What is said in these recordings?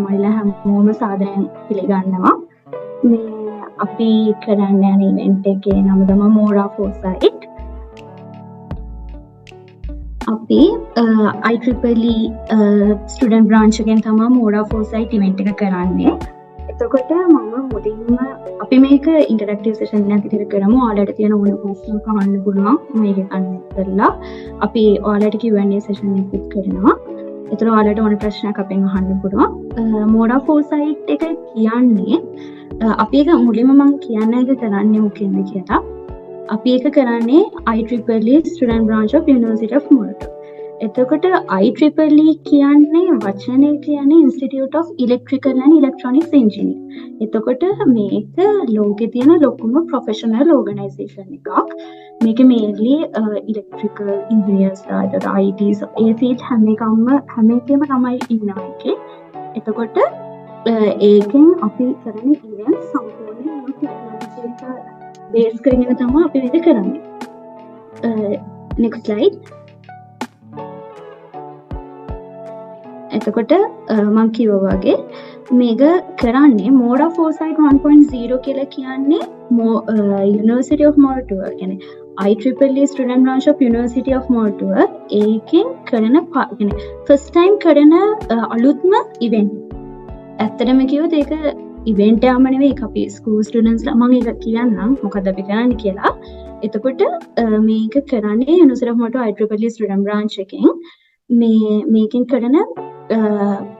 මයිලා හැමෝම සාදරයෙන් පිළිගන්නවා. මේ අපි කරන්න යන ඉවෙන්ට් එකේ නම තමයි MoraForesight. අපි IEEE ස්ටුඩන්ට් බ්‍රාන්ච් එකෙන් තමයි MoraForesight ඉවෙන්ට් එක කරන්නේ. එතකොට මම මුලින්ම අපි මේක ඉන්ටරැක්ටිව් සෙෂන් එකක් විදිහට කරමු. ඔයාලට තියෙන ඕන ප්‍රශ්න අහන්න පුළුවන් මේක කනෙක්ට් කරලා. අපි ඔයාලට Q&A සෙෂන් එකක් කරනවා. ඒතර ඔයාලට ඕන ප්‍රශ්නයක් අපෙන් අහන්න පුළුවන්. MoraForesight එක කියන්නේ අපි එක මුලින්ම මම කියන්න එක කරන්නේ මොකෙන්ද කියලා. අපි එක කරන්නේ IEEE student branch of University of Moratuwa. එතකොට IEEE කියන්නේ වචනේ කියන්නේ Institute of Electrical and Electronics Engineering. එතකොට මේක ලෝකේ තියෙන ලොකුම ප්‍රොෆෙෂනල් ඕගනයිසේෂන් එකක්. මේක mainly electrical engineers ලාට ITs ඒ field හැම එකෙම තමයි ඉන්නවා එකේ. එතකොට ඒකෙන් අපි කරන events සම්පූර්ණයෙන් technology එක බේස් කරගෙන තමයි අපි මේක කරන්නේ. next slide. එතකොට මම කිව්වා වගේ මේක කරන්නේ MoraForesight 1.0 කියලා කියන්නේ University of Moratuwa කියන්නේ IEEE Student Branch of University of Moratuwa ඒකෙන් කරන කියන්නේ first time කරන අලුත්ම event. ඇත්තටම කිව්වොත් ඒක event එකම නෙවෙයි ඒක අපි school students ලා මම ඒක කියන්නම් මොකද අපි කරන්නේ කියලා. එතකොට මේක කරන්නේ University of Moratuwa IEEE Student Branch එකෙන් මේකෙන් කරන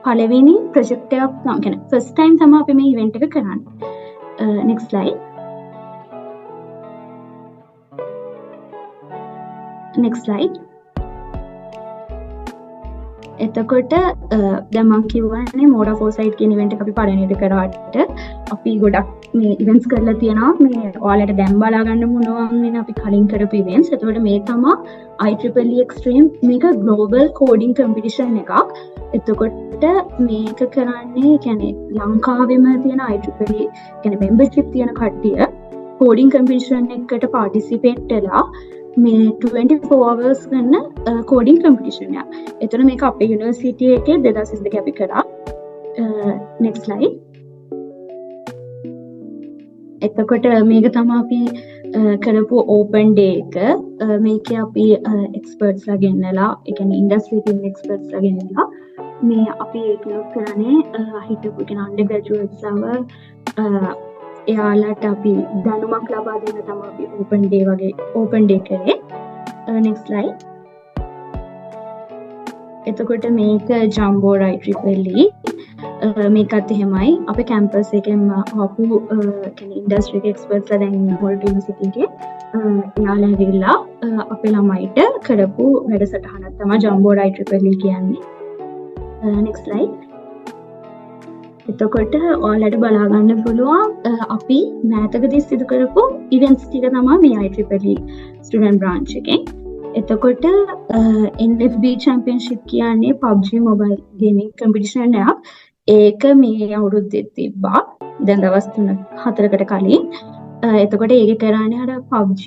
පළවෙනි ප්‍රොජෙක්ට් එකක් තමයි කියන්නේ first time තමයි අපි මේ event එක කරන්නේ. next slide. එතකොට දැන් මම කියවන්නේ MoraForesight කියන event එක අපි පළවෙනිට කරාට අපි ගොඩක් මේ events කරලා තියෙනවා. මේ ඔයාලට දැන් බලා ගන්න මොනවා වෙන අපි කලින් කරපු events. එතකොට මේ තමයි IEEE Extreme මේක global coding competition එකක්. එතකොට මේක කරන්නේ කියන්නේ ලංකාවෙම තියෙන IEEE කියන්නේ membership තියෙන කට්ටිය coding competition එකකට participate වෙලා මේ 24 hours ගන්න coding competition එක. ඒතර මේක අපේ යුනිවර්සිටි එකේ 2022 අපි කරා. next slide. එතකොට මේක තමයි අපි කරපු open day එක. මේකේ අපි experts ලා ගෙන්නලා ඒ කියන්නේ industry team experts ලා ගෙන්නලා මේ අපි ඒක කරන්නේ හිටපු කියන undergraduates ලාව එයාලට අපි දැනුමක් ලබා දෙන්න තමයි අපි open day කරේ. next slide. එතකොට මේක Jumbo IEEE මේකත් එහෙමයි අපේ කැම්පස් එකෙන් ආපු කියන්නේ ඉන්ඩස්ට්‍රි එක්ස්පර්ට්ස් ලා දැන් Moratuwa යුනිවර්සිටි එකේ එයාලා ඇවිල්ලා අපේ ළමයිට කරපු වැඩසටහනක් තමයි Jumbo IEEE කියන්නේ. next slide. එතකොට ඔයාලට බලා ගන්න පුළුවන් අපි මෑතකදී සිදු කරපු events ටික තමයි මේ IEEE student branch එකෙන්. එතකොට NFB championship කියන්නේ PUBG mobile gaming competition එකක්. ඒක මේ අවුරුද්දේ තිබ්බා. දැන් දවස් 3-4කට කලින්. එතකොට ඒක කරන්නේ අර PUBG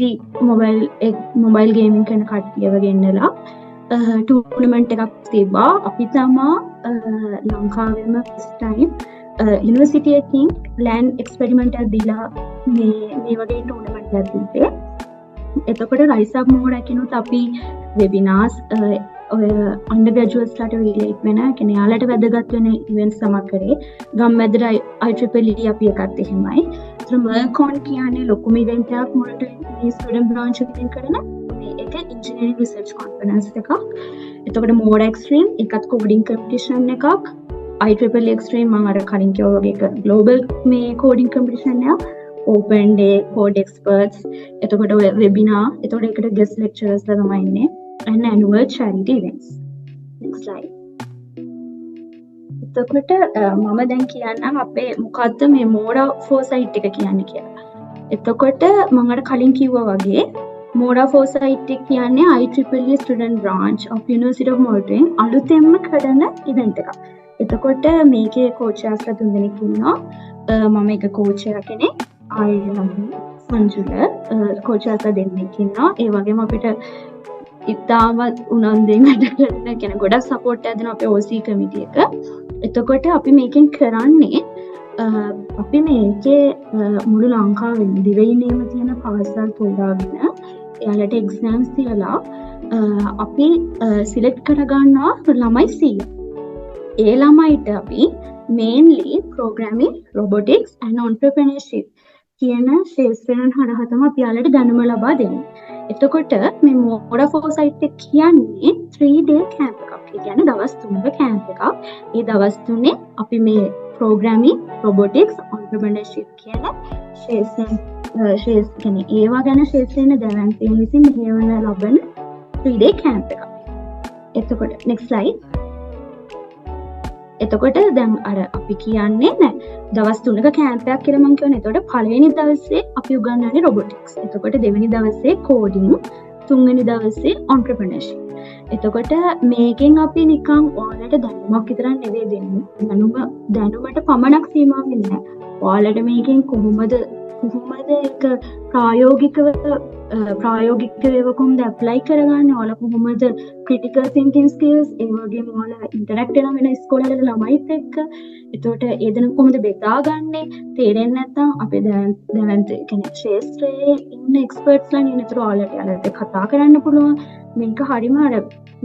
mobile gaming කරන කට්ටියව ගෙන්නලා ටූර්නමන්ට් එකක් තිබ්බා. අපි තමා ලංකාවෙම first time යුනිවර්සිටි එකකින් land experiment එකක් දීලා මේ වගේ ටූර්නමන්ට් එකක් තිබ්බේ. එතකොට rise up more කියනොත් අපි webinars ඔය undergraduates ලාට relate වෙන කියන්නේ යාලට වැදගත් වෙන events තමයි කරේ. ගම්මැද්දට IEEE අපි එකත් එහෙමයි. ඒතර MoraCon කියන්නේ ලොකුම event එකක් Moratuwa student branch එකකින් කරන ඒක engineering research conference එකක්. එතකොට Mora Extreme එකත් coding competition එකක්. IEEE Extreme මම අර කලින් කිව්වා වගේ එක global මේ coding competition එක. open day code experts. එතකොට webinar. එතකොට ඒකට guest lecturers ලා තමයි ඉන්නේ. and annual charity events. next slide. එතකොට මම දැන් කියන්නම් අපේ මොකද්ද මේ MoraForesight එක කියන්නේ කියලා. එතකොට මම අර කලින් කිව්වා වගේ MoraForesight එක කියන්නේ IEEE Student Branch of University of Moratuwa අලුතෙන්ම කරන event එකක්. එතකොට මේකේ coaches ලා 3 දෙනෙක් ඉන්නවා. මම එක coach කෙනෙක් ආයෙ සංජුල coaches ලා දෙන්නෙක් ඉන්නවා. ඒ වගේම අපිට ඉතාමත් උනන්දුවෙන් වැඩ කරන කෙනෙක් ගොඩක් සපෝට් එකක් දෙනවා අපේ OC කමිටි එක. එතකොට අපි මේකෙන් කරන්නේ අපි මේකේ මුළු ලංකාවෙම දිවයිනේම තියෙන පාසල් තෝරාගෙන එයාලට එක්සෑම්ස් තියලා අපි සිලෙක්ට් කරගන්නවා ළමයි 100. ඒ ළමයිට අපි mainly programming, robotics and entrepreneurship කියන ශාස්ත්‍රයන් හරහා තමයි අපි යාලට දැනුම ලබා දෙන්නේ. එතකොට මේ MoraForesight එක කියන්නේ 3-day camp එකක්. ඒ කියන්නේ දවස් 3ක camp එකක්. ඒ දවස් 3 අපි මේ programming, robotics, entrepreneurship කියන ශාස්ත්‍රයන් ඒවා ගැන ශාස්ත්‍රයෙන් දැනගන්න විසින් මෙහෙවන ලබන 3-day camp එකක්. එතකොට next slide. එතකොට දැන් අර අපි කියන්නේ නෑ දවස් 3ක කැම්ප් එකක් කියලා මම කියවනේ. එතකොට පළවෙනි දවසේ අපි උගන්වන්නේ robotics. එතකොට දෙවෙනි දවසේ coding, තුන්වෙනි දවසේ entrepreneurship. එතකොට මේකෙන් අපි නිකන් ඔයාලට දැනුමක් විතරක් නෙවෙයි දෙන්නේ. දැනුමට පමණක් සීමා වෙන්නේ නෑ. ඔයාලට මේකෙන් කොහොමද ඒක ප්‍රායෝගිකව කොහොමද ඇප්ලයි කරගන්නේ, ඔයාලා කොහොමද critical thinking skills ඒ වගේම ඔයාලා ඉන්ටරැක්ට් වෙන ඉස්කෝලේ ළමයිත් එක්ක එතකොට ඒ දෙන කොහොමද බෙදාගන්නේ තේරෙන්නේ නැත්නම් අපේ දැන් කියන්නේ ශාස්ත්‍රයේ ඉන්න එක්ස්පර්ට්ස්ලා නේද ඔයාලට කතා කරන්න පුළුවන්. මේක හරියම අර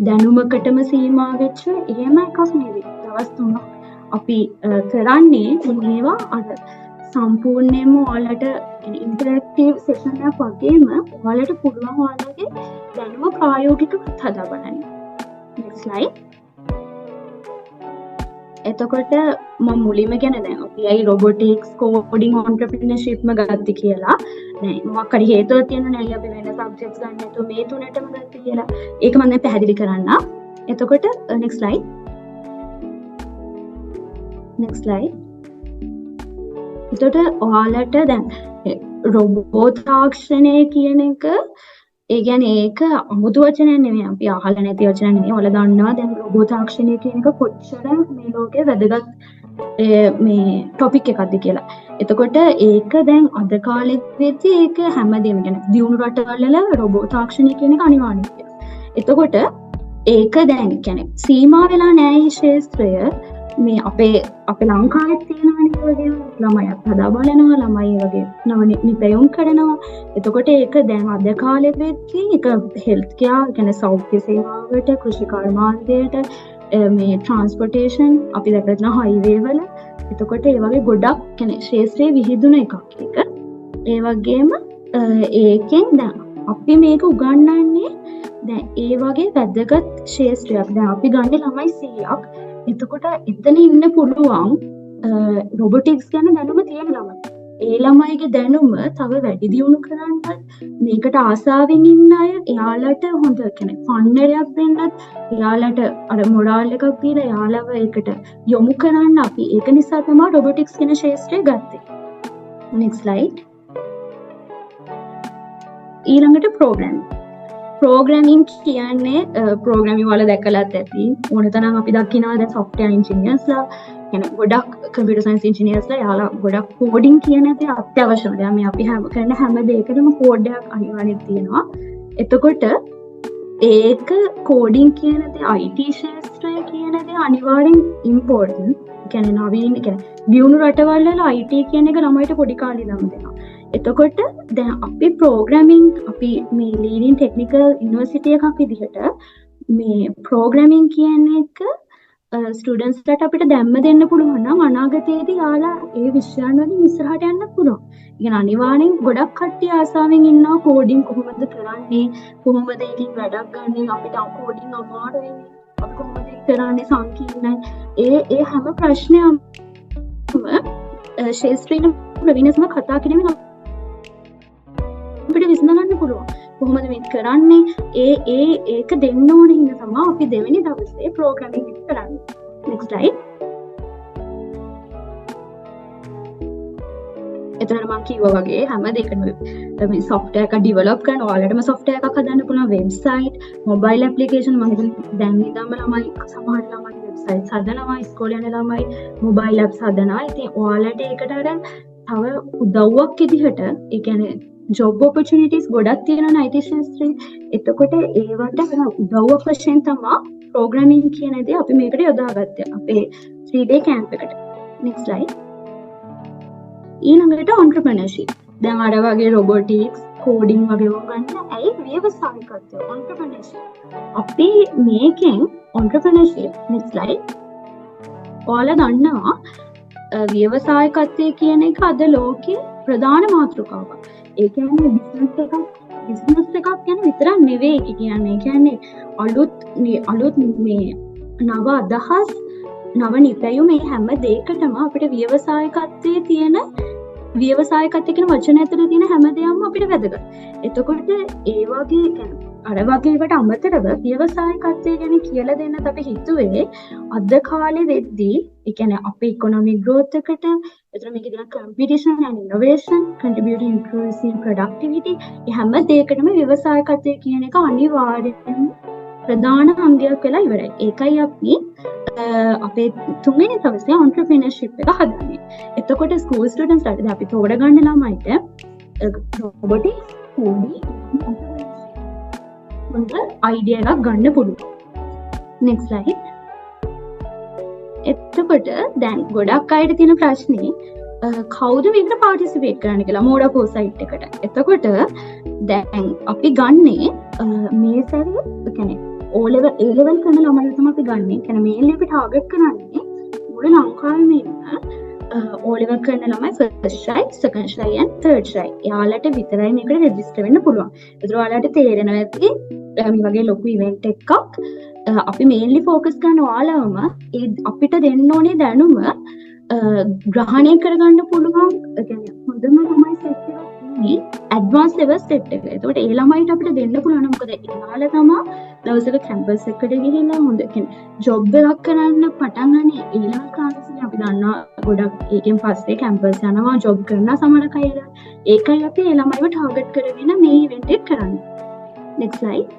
දැනුමකටම සීමා වෙච්ච එහෙම එකක් නෙවෙයි. දවස් 3ක් අපි කරන්නේ මේවා අර සම්පූර්ණයෙන්ම ඔයාලට ඉන්ටරැක්ටිව් සෙෂන් එකක් වගේම ඔයාලට පුළුවන් ඔයාලගේ දැනුම ප්‍රායෝගිකව හදා බලන්න. next slide. එතකොට මම මුලින්ම කියන්නේ දැන් අපි අයි robotics, coding, entrepreneurship ම ගත්තී කියලා. නෑ මොකක් හරි හේතුවක් තියෙනවා නෑ අපි වෙන subjects ගන්න නැතුව මේ තුනටම ගත්තී කියලා. ඒක මම දැන් පැහැදිලි කරන්න. එතකොට next slide. next slide. එතකොට ඔයාලට දැන් රොබෝ තාක්ෂණය කියන එක ඒ කියන්නේ ඒක අමුතු වචනයක් නෙමෙයි. අපි අහලා නැති වචනයක් නෙමෙයි. ඔයාලා දන්නවා දැන් රොබෝ තාක්ෂණය කියන එක කොච්චර මේ ලෝකේ වැදගත් මේ ටොපික් එකක්ද කියලා. එතකොට ඒක දැන් අද කාලෙදී ඒක හැමදේම කියන්නේ දියුණු රටවල රොබෝ තාක්ෂණය කියන එක අනිවාර්යයි. එතකොට ඒක දැන් කියන්නේ සීමා වෙලා නැහැ මේ ශාස්ත්‍රය. මේ අපේ ලංකාවේ තියෙනවනේ වගේ ළමයිත් හදා බලනවා, ළමයි වගේ නව නිපැයුම් කරනවා. එතකොට ඒක දැන් අද කාලෙදී ඒක හෙල්ත් කෙයාර් කියන්නේ සෞඛ්‍ය සේවාවට, කෘෂි කර්මාන්තයට, මේ ට්‍රාන්ස්පෝර්ටේෂන් අපි දැක්කන හයිවේ වල. එතකොට ඒ වගේ ගොඩක් කියන්නේ ශාස්ත්‍රයේ විහිදුන එකක් ඒක. ඒ වගේම ඒකෙන් දැන් අපි මේක උගන්වන්නේ දැන් ඒ වගේ වැදගත් ශාස්ත්‍රයක්. දැන් අපි ගන්නේ ළමයි 100ක්. එතකොට එතන ඉන්න පුළුවන් robotics ගැන දැනුම තියෙන ළමයි. ඒ ළමයිගේ දැනුම තව වැඩි දියුණු කරන්නත් මේකට ආසාවෙන් ඉන්න අය එයාලට හොඳ කෙනෙක් ෆන්ඩරයක් දෙන්නත් එයාලට අර මොරාල් එකක් දීලා එයාලව ඒකට යොමු කරන්න අපි ඒක නිසා තමයි robotics කියන ශාස්ත්‍රය ගත්තේ. next slide. ඊළඟට programming කියන්නේ programming වල දැකලාත් ඇති ඕනතරම් අපි දකිනවා දැන් software engineersලා කියන්නේ ගොඩක් computer science engineersලා යාලා ගොඩක් coding කියන දේ අත්‍යවශ්‍යම. දැන් මේ අපි කරන හැම දෙයකටම code එකක් අනිවාර්යයෙන් තියෙනවා. එතකොට ඒක coding කියන දේ IT ශාස්ත්‍රය කියන දේ අනිවාර්යෙන් important. කියන්නේ නවීන කියන්නේ දියුණු රටවල් වල IT කියන එක ළමයිට පොඩි කාලේ ඉඳන්ම දෙනවා. එතකොට දැන් අපි programming අපි මේ leading technical university එකක් විදිහට මේ programming කියන එක ස්ටුඩන්ට්ස්ලාට අපිට දැම්ම දෙන්න පුළුවන් නම් අනාගතයේදී යාලා ඒ විෂයන් වලින් ඉස්සරහට යන්න පුළුවන්. ඉතින් අනිවාර්යෙන් ගොඩක් කට්ටිය ආසාවෙන් ඉන්නවා coding කොහොමද කරන්නේ, කොහොමද ඒකෙන් වැඩක් ගන්න, අපිට coding අමාරුයි, අපි කොහොමද ඒක කරන්නේ සංකීර්ණයි. ඒ හැම ප්‍රශ්නයක්ම ශාස්ත්‍රීය ප්‍රවීණසම කතා කිරීමෙන් අපිට විසඳගන්න පුළුවන්. කොහොමද මේක කරන්නේ? ඒක දෙන්න ඕනේ ඉන්න තමයි අපි දෙවෙනි දවසේ ප්‍රෝග්‍රෑමින් එක කරන්නේ. next slide. එතන මම කිව්වා වගේ හැම දෙයකම මේ software එක develop කරන ඔයාලටම software එකක් හදන්න පුළුවන් website, mobile application මම හිතන්නේ දැන් ඉඳන්ම ළමයි සමහර ළමයි websites හදනවා, ඉස්කෝලේ යන ළමයි mobile apps හදනවා. ඉතින් ඔයාලට ඒකට අර තව උදව්වක් විදිහට ඒ කියන්නේ ජොබ් ඔපචුනිටිස් ගොඩක් තියෙනවා IT ශාස්ත්‍රයේ. එතකොට ඒවට උදව්වක් වශයෙන් තමයි ප්‍රෝග්‍රෑමින් කියන දේ අපි මේකට යොදාගත්තේ අපේ 3-day camp එකට. next slide. ඊළඟට entrepreneurship. දැන් අර වගේ robotics, coding වගේ ඒවා ගන්න ඇයි ව්‍යවසායිකත්වය entrepreneurship. අපි මේකෙන් entrepreneurship next slide. ඔයාලා දන්නවා ව්‍යවසායකත්වය කියන එක අද ලෝකේ ප්‍රධාන මාතෘකාවක්. ඒ කියන්නේ බිස්නස් එකක් ගැන විතරක් නෙවෙයි කියන්නේ. ඒ කියන්නේ අලුත් මේ නව අදහස් නව නිතයු මේ හැම දෙයකටම අපිට ව්‍යවසායකත්වයේ තියෙන ව්‍යවසායකත්වය කියන වචනය ඇතුළේ තියෙන හැම දෙයක්ම අපිට වැදගත්. එතකොට ඒ වගේ අර වගේකට අමතරව ව්‍යවසායකත්වය ගැන කියලා දෙන්නත් අපි හිතුවේ අද කාලේ වෙද්දී ඒ කියන්නේ අපේ ඉකොනොමික් growth එකට එතන මේකේ තියෙන competition and innovation contributing increasing productivity මේ හැම දෙයකටම ව්‍යවසායකත්වය කියන එක අනිවාර්යයෙන්ම ප්‍රධාන අංගයක් වෙලා ඉවරයි. ඒකයි අපි අපේ තුන්වෙනි දවසේ entrepreneurship එක හදන්නේ. එතකොට school students ලාට අපි තෝරගන්න ළමයිට robotics, coding, හොඳ idea එකක් ගන්න පුළුවන්. next slide. එතකොට දැන් ගොඩක් අයට තියෙන ප්‍රශ්නේ කවුද මේකට participate කරන්න කියලා MoraForesight එකට. එතකොට දැන් අපි ගන්නේ මේ සැරේ කියන්නේ O level A level කරන ළමයිලා තමයි අපි ගන්නෙ. කියන්නේ mainly අපි target කරන්නේ මුළු ලංකාවෙම ඉන්න O level කරන ළමයි first try, second try and third try. එයාලට විතරයි මේකට register වෙන්න පුළුවන්. ඒතර ඔයාලට තේරෙනවා ඇති මේ වගේ ලොකු event එකක් අපි mainly focus කරන ඔයාලවම ඒ අපිට දෙන්න ඕනේ දැනුම ග්‍රහණය කරගන්න පුළුවන්. ඒ කියන්නේ හොඳම තමයි set එකක් ඉන්නේ advanced level set එක. ඒකට ඒ ළමයිට අපිට දෙන්න පුළුවන්. මොකද එයාලා තමයි දවසක campus එකට ගිහිල්ලා හොඳ කියන්නේ job එකක් කරන්න පටන් ගන්න ඒ level classes අපි දන්නවා ගොඩක් ඒකෙන් පස්සේ campus යනවා job කරනවා සමහර කයලා. ඒකයි අපි ඒ ළමයිව target කරගෙන මේ event එක කරන්නේ. next slide.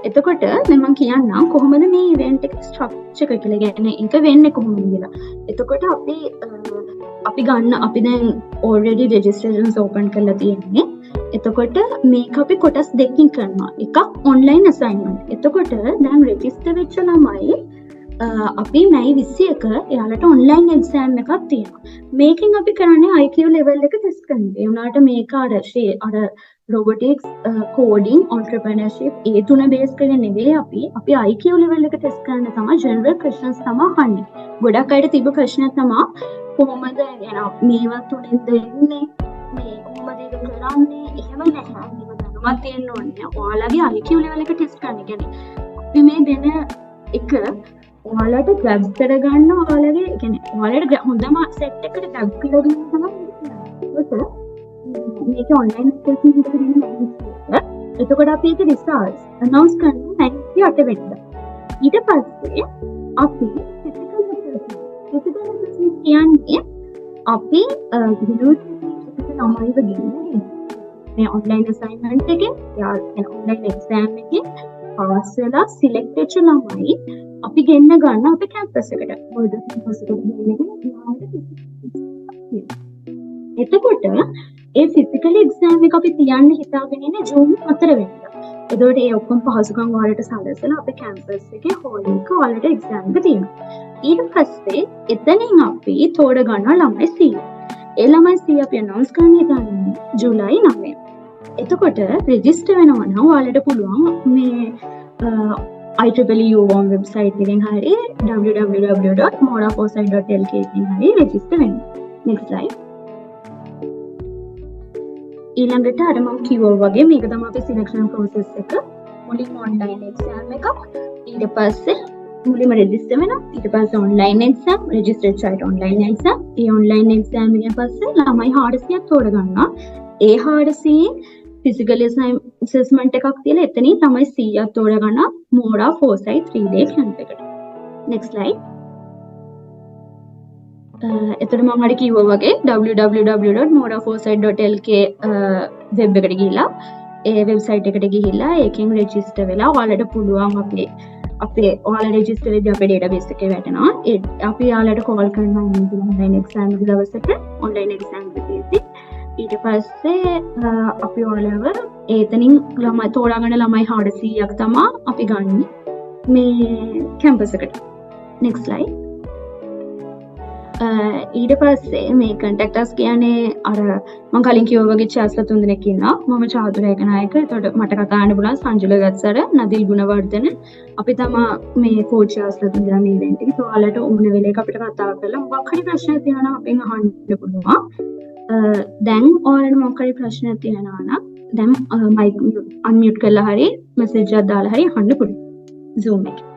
එතකොට දැන් මම කියන්නම් කොහොමද මේ event එක structure එක කියලා කියන්නේ ඒක වෙන්නේ කොහොමද කියලා. එතකොට අපි දැන් already registrations open කරලා තියෙන්නේ. එතකොට මේක අපි කොටස් දෙකකින් කරනවා. එකක් online assignment. එතකොට දැන් register වෙච්ච ළමයි අපි May 21 එයාලට online exam එකක් තියෙනවා. මේකෙන් අපි කරන්නේ IQ level එක test කරනවා. ඒ වුණාට මේක අර robotics, coding, entrepreneurship ඒ තුන base කරගෙන නෙවෙයි අපි IQ level එක test කරන්න තමයි general questions තමයි අහන්නේ. ගොඩක් අයට තිබ්බ ප්‍රශ්න තමයි කොහොමද මේවා තුනෙන්ද එන්නේ මේ කොහොමද ඒක කරන්නේ එහෙම නැහැ. මේක දැනුමක් තියෙන්න ඕනේ. ඔයාලගේ IQ level එක test කරන්න. කියන්නේ අපි මේ දෙන එක ඔයාලට grab කරගන්න ඔයාලගේ කියන්නේ ඔයාලට හොඳම set එකට grab කරගන්න තමයි මේක online coaching එකට දෙන්න. එතකොට අපි ඒක results announce කරනවා 98 වෙනිදා. ඊට පස්සේ අපි physical assessment කියන්නේ අපි university ළමයිව ගෙන්නේ මේ online assignment එකේ online exam එකේ pass වෙලා select වෙච්ච ළමයි අපි ගෙන්න ගන්න අපේ campus එකට. මොකද campus එකට ගෙන්නේ එතකොට ඒ physical exam එක අපි තියන්න හිතාගෙන ඉන්නේ June 4 වෙනිදා. එතකොට ඒ ඔක්කොම පහසුකම් වලට සැලසලා අපේ campus එකේ hall එක වලට exam එක තියෙනවා. ඊට පස්සේ එතනින් අපි තෝර ගන්නවා ළමයි 100. ඒ ළමයි 100 අපි announce කරන්න හිතන්නේ ජූලයි 9. එතකොට register වෙනවා නම් ඔයාලට පුළුවන් මේ IEEE UOM website එකෙන් හරි www.moraforesight.lk එකෙන් හරි register වෙන්න. next slide. ඊළඟට අර මම කිව්වා වගේ මේක තමයි අපේ selection process එක. මුලින්ම online exam එකක්. ඊට පස්සේ මුලින්ම register වෙනවා. ඊට පස්සේ online exam, registered site online exam. ඒ online exam එකෙන් පස්සේ ළමයි 400ක් තෝරගන්නවා. ඒ 400 physical assessment එකක් තියලා එතනින් තමයි 100ක් තෝරගන්නවා MoraForesight 3-day camp එකට. next slide. එතකොට මම හරි කිව්වා වගේ www.moraforesight.lk web එකට ගිහිල්ලා ඒ website එකට ගිහිල්ලා ඒකෙන් register වෙලා ඔයාලට පුළුවන් අපේ අපේ ඔයාලා රෙජිස්ටර් වෙද්දී අපේ ඩේටාබේස් එකේ වැටෙනවා. අපි යාලට කෝල් කරනවා ඔන්ලයින් එක්සෑම් එක දවසට ඔන්ලයින් එක්සෑම් එක තියෙද්දි ඊට පස්සේ අපි ඔයාලව එතනින් ළමයි තෝරාගෙන ළමයි 400ක් තමයි අපි ගන්න මේ කැම්පස් එකට. next slide. ඊට පස්සේ මේ කන්ටැක්ටර්ස් කියන්නේ අර මම කලින් කිව්වා වගේ චාස්ලා තුන් දෙනෙක් ඉන්නවා. මම චාතුර ඒකනායක. එතකොට මට කතා කරන්න පුළුවන් සංජුල ගත්සර, නදිල් ගුණවර්ධන. අපි තමයි මේ කෝච් චාස්ලා තුන් දෙනා මේ ඉවෙන්ට් එකේ. ඔයාලට ඕන වෙලේක අපිට කතා කරලා මොකක් හරි ප්‍රශ්න තියෙනවා නම් අපෙන් අහන්න පුළුවන්. දැන් ඔයාලට මොකක් හරි ප්‍රශ්නයක් තියෙනවා නම් දැන් මයික් අන්මියුට් කරලා හරි මෙසේජ් එකක් දාලා හරි අහන්න පුළුවන් Zoom එකේ.